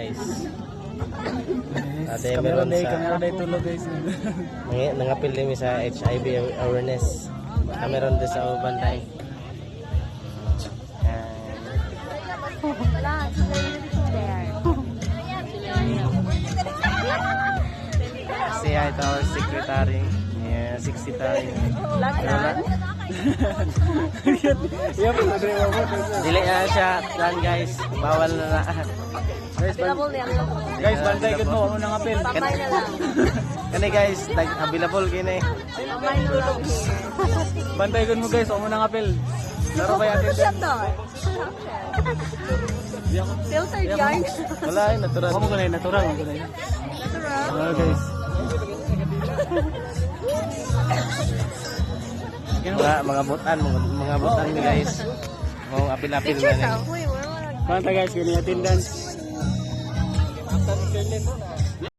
Guys. Kamera day tulog guys. Nangapil din sa HIV awareness. Meron din sa bantay. Say hi to our secretary. Yeah, secretary. Dili na siya plan guys. Bawal na. Guys, bantay ko mo unang apil. Kani guys, available kini. Bantay ko mo guys, unang apil. Laro ba yan? Filtered yarn. Wala ay natural. Ako mo ganay, natural. Natural. Guys. Mga butan ni guys. Mau apil-apil na ni. Bantay guys, kini attendance.